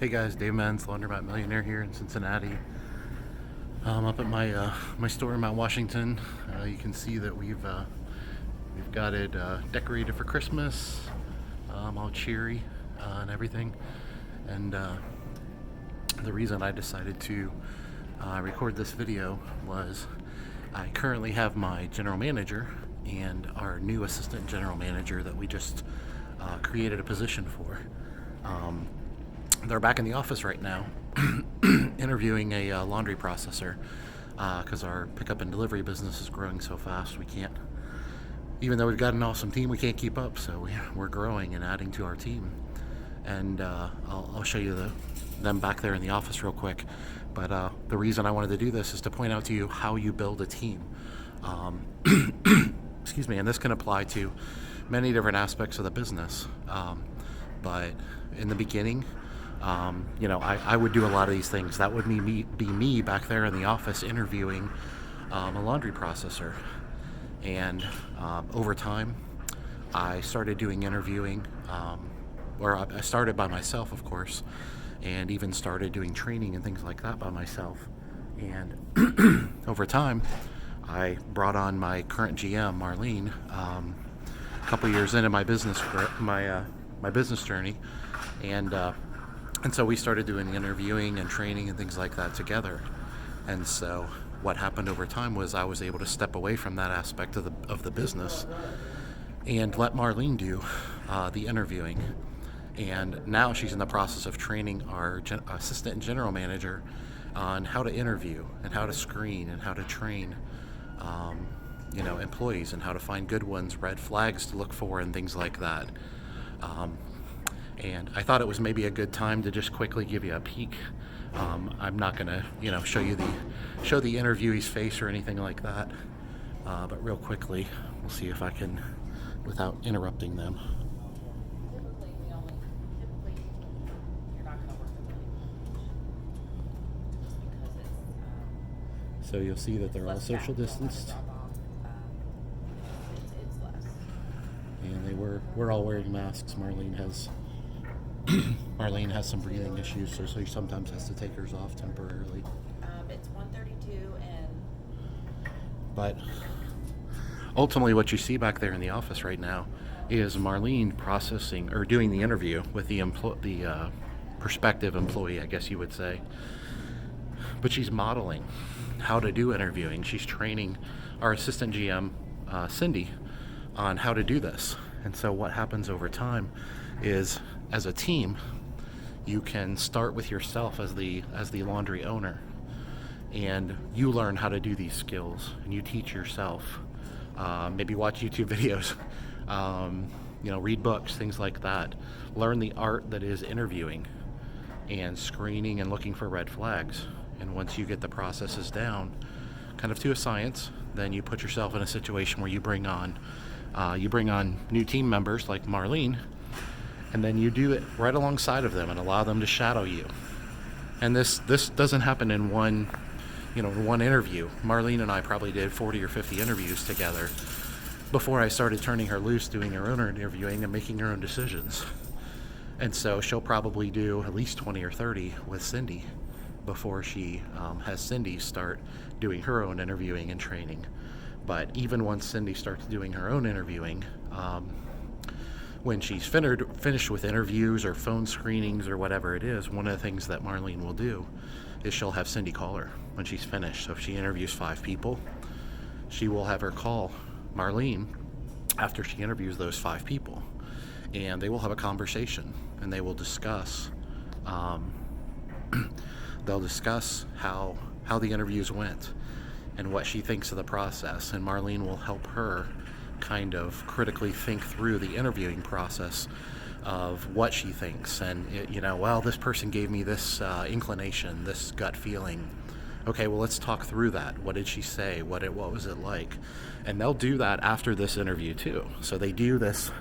Hey guys, Dave Men's Laundromat Millionaire here in Cincinnati. I'm up at my store in Mount Washington. You can see that we've got it decorated for Christmas, all cheery and everything. And the reason I decided to record this video was I currently have my general manager and our new assistant general manager that we just created a position for. They're back in the office right now interviewing a laundry processor because our pickup and delivery business is growing so fast we can't, even though we've got an awesome team, we can't keep up. So we're growing and adding to our team. And I'll show you them back there in the office real quick. But the reason I wanted to do this is to point out to you how you build a team. Excuse me, and this can apply to many different aspects of the business. But in the beginning, I would do a lot of these things. That would be me back there in the office interviewing a laundry processor. And over time, I started doing interviewing, where I started by myself, of course, and even started doing training and things like that by myself. And over time, I brought on my current GM, Marlene, a couple years into my business journey, and so we started doing interviewing and training and things like that together. And so what happened over time was I was able to step away from that aspect of the business and let Marlene do the interviewing. And now she's in the process of training our assistant general manager on how to interview and how to screen and how to train employees and how to find good ones, red flags to look for, and things like that. And I thought it was maybe a good time to just quickly give you a peek. I'm not gonna, show the interviewee's face or anything like that. But real quickly, we'll see if I can, without interrupting them. So you'll see that they're all social distanced. And we're all wearing masks. Marlene has some breathing issues, so she sometimes has to take hers off temporarily. It's 1:32 But ultimately what you see back there in the office right now is Marlene processing or doing the interview with the prospective employee, I guess you would say. But she's modeling how to do interviewing. She's training our assistant GM, Cindy, on how to do this. And so what happens over time is, as a team, you can start with yourself as the laundry owner, and you learn how to do these skills, and you teach yourself. Maybe watch YouTube videos, read books, things like that. Learn the art that is interviewing and screening and looking for red flags. And once you get the processes down, kind of to a science, then you put yourself in a situation where you bring on new team members like Marlene, and then you do it right alongside of them and allow them to shadow you. And this doesn't happen in one interview. Marlene and I probably did 40 or 50 interviews together before I started turning her loose, doing her own interviewing and making her own decisions. And so she'll probably do at least 20 or 30 with Cindy before she has Cindy start doing her own interviewing and training. But even once Cindy starts doing her own interviewing, when she's finished with interviews or phone screenings or whatever it is, one of the things that Marlene will do is she'll have Cindy call her when she's finished. So if she interviews 5 people, she will have her call Marlene after she interviews those 5 people, and they will have a conversation, and they will discuss how the interviews went and what she thinks of the process. And Marlene will help her kind of critically think through the interviewing process of what she thinks. And this person gave me this inclination, this gut feeling. Okay, well, let's talk through that. What did she say? What was it like? And they'll do that after this interview too. So they do this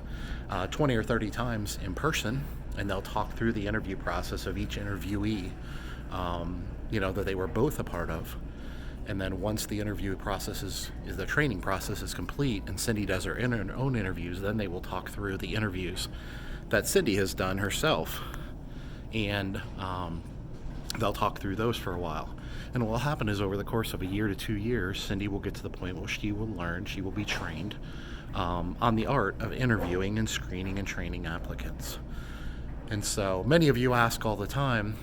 20 or 30 times in person, and they'll talk through the interview process of each interviewee that they were both a part of. And then once the interview process the training process is complete and Cindy does her own interviews, then they will talk through the interviews that Cindy has done herself. and they'll talk through those for a while. And what will happen is over the course of a year to 2 years, Cindy will get to the point where she will learn, she will be trained on the art of interviewing and screening and training applicants. And so many of you ask all the time,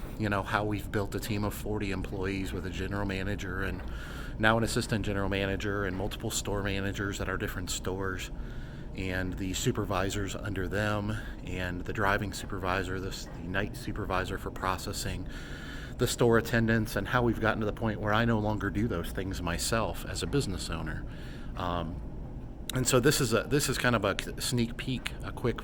how we've built a team of 40 employees with a general manager and now an assistant general manager and multiple store managers at our different stores, and the supervisors under them, and the driving supervisor, the night supervisor for processing, the store attendants, and how we've gotten to the point where I no longer do those things myself as a business owner. And so this is kind of a sneak peek, a quick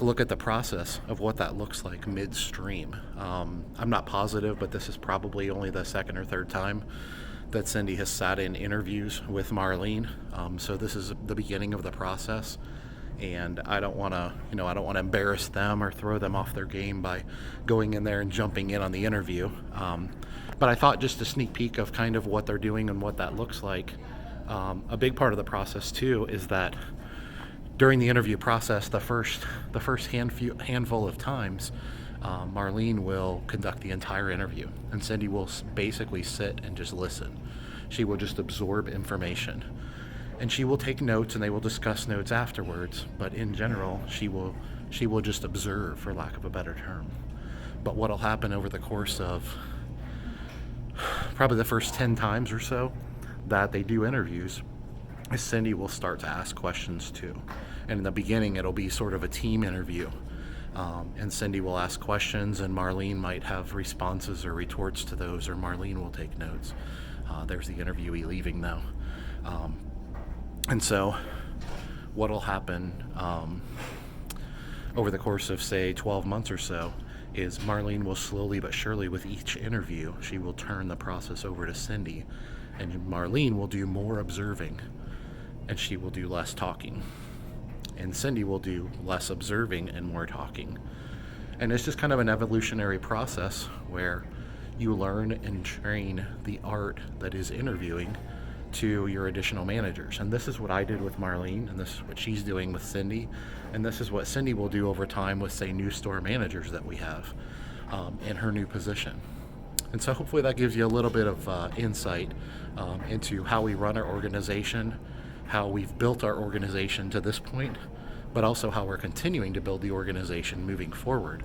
look at the process of what that looks like midstream. I'm not positive, but this is probably only the second or third time that Cindy has sat in interviews with Marlene. So this is the beginning of the process, and I don't want to, embarrass them or throw them off their game by going in there and jumping in on the interview. But I thought just a sneak peek of kind of what they're doing and what that looks like. A big part of the process too is that during the interview process, the first handful of times, Marlene will conduct the entire interview, and Cindy will basically sit and just listen. She will just absorb information, and she will take notes, and they will discuss notes afterwards. But in general, she will just observe, for lack of a better term. But what'll happen over the course of probably the first 10 times or so that they do interviews, Cindy will start to ask questions too. And in the beginning, it'll be sort of a team interview. And Cindy will ask questions, and Marlene might have responses or retorts to those, or Marlene will take notes. There's the interviewee leaving now. And so what'll happen over the course of, say, 12 months or so is Marlene will slowly but surely, with each interview, she will turn the process over to Cindy, and Marlene will do more observing, and she will do less talking. And Cindy will do less observing and more talking. And it's just kind of an evolutionary process where you learn and train the art that is interviewing to your additional managers. And this is what I did with Marlene, and this is what she's doing with Cindy, and this is what Cindy will do over time with, say, new store managers that we have in her new position. And so hopefully that gives you a little bit of insight into how we run our organization, how we've built our organization to this point, but also how we're continuing to build the organization moving forward.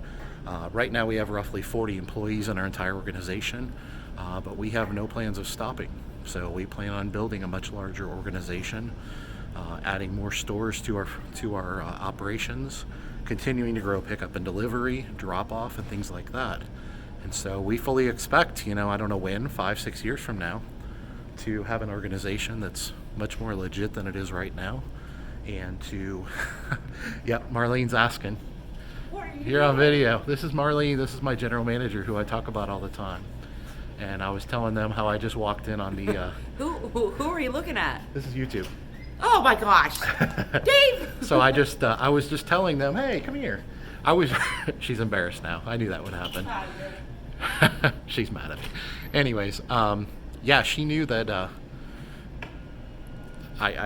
Right now we have roughly 40 employees in our entire organization, but we have no plans of stopping. So we plan on building a much larger organization, adding more stores to our operations, continuing to grow pickup and delivery, drop off, and things like that. And so we fully expect, I don't know when, 5-6 years from now, to have an organization that's much more legit than it is right now, and to yep, Marlene's asking. You're on video. This is Marlene. This is my general manager, who I talk about all the time. And I was telling them how I just walked in on the Who are you looking at? this is YouTube. Oh my gosh, Dave! So I was just telling them, hey, come here. She's embarrassed now. I knew that would happen. She's mad at me. Anyways, yeah, she knew that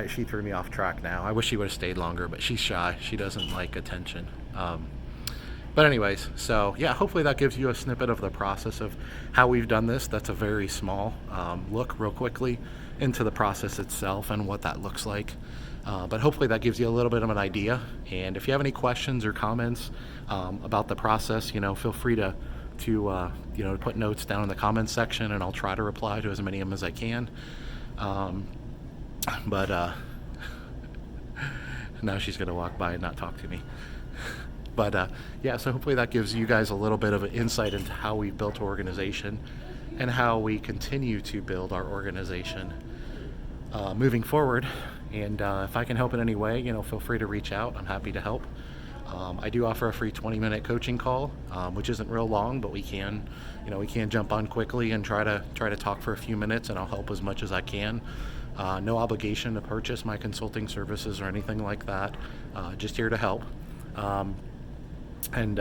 she threw me off track now. I wish she would have stayed longer, but she's shy. She doesn't like attention. But anyways, so yeah, hopefully that gives you a snippet of the process of how we've done this. That's a very small look real quickly into the process itself and what that looks like. But hopefully that gives you a little bit of an idea. And if you have any questions or comments about the process, feel free to put notes down in the comments section, and I'll try to reply to as many of them as I can. But now she's going to walk by and not talk to me. But yeah, so hopefully that gives you guys a little bit of an insight into how we've built our organization and how we continue to build our organization moving forward. And if I can help in any way, feel free to reach out. I'm happy to help. I do offer a free 20-minute coaching call, which isn't real long, but we can jump on quickly and try to talk for a few minutes, and I'll help as much as I can. No obligation to purchase my consulting services or anything like that. Just here to help. And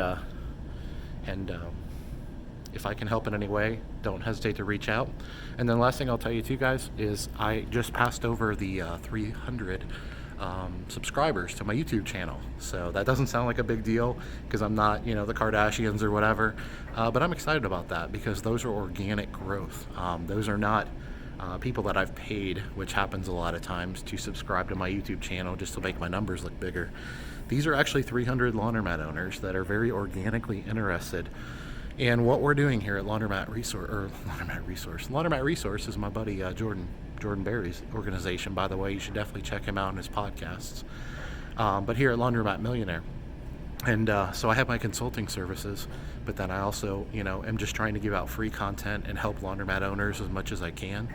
if I can help in any way, don't hesitate to reach out. And then last thing I'll tell you too, guys, is I just passed over the 300 subscribers to my YouTube channel. So that doesn't sound like a big deal because I'm not, the Kardashians or whatever. But I'm excited about that because those are organic growth. Those are not people that I've paid, which happens a lot of times, to subscribe to my YouTube channel just to make my numbers look bigger. These are actually 300 laundromat owners that are very organically interested in what we're doing here at Laundromat Resource is my buddy Jordan Berry's organization, by the way. You should definitely check him out on his podcasts. But here at Laundromat Millionaire. And so I have my consulting services, but then I also, am just trying to give out free content and help laundromat owners as much as I can,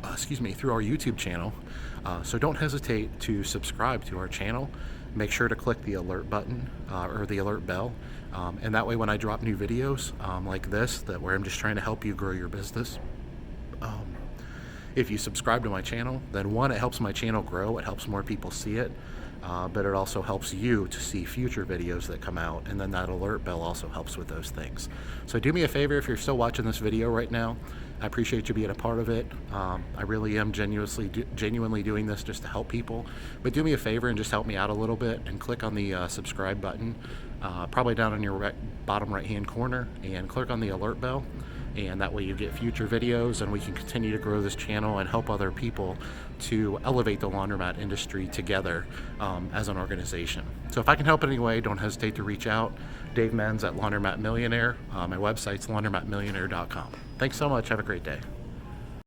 through our YouTube channel. So don't hesitate to subscribe to our channel. Make sure to click the alert button or the alert bell. And that way when I drop new videos like this, where I'm just trying to help you grow your business, if you subscribe to my channel, then one, it helps my channel grow. It helps more people see it. But it also helps you to see future videos that come out, and then that alert bell also helps with those things. So do me a favor, if you're still watching this video right now, I appreciate you being a part of it. I really am genuinely doing this just to help people, but do me a favor and just help me out a little bit and click on the subscribe button, probably down in your bottom right hand corner, and click on the alert bell. And that way you get future videos, and we can continue to grow this channel and help other people to elevate the laundromat industry together as an organization. So if I can help in any way, don't hesitate to reach out. Dave Menz at Laundromat Millionaire. My website's laundromatmillionaire.com. Thanks so much. Have a great day.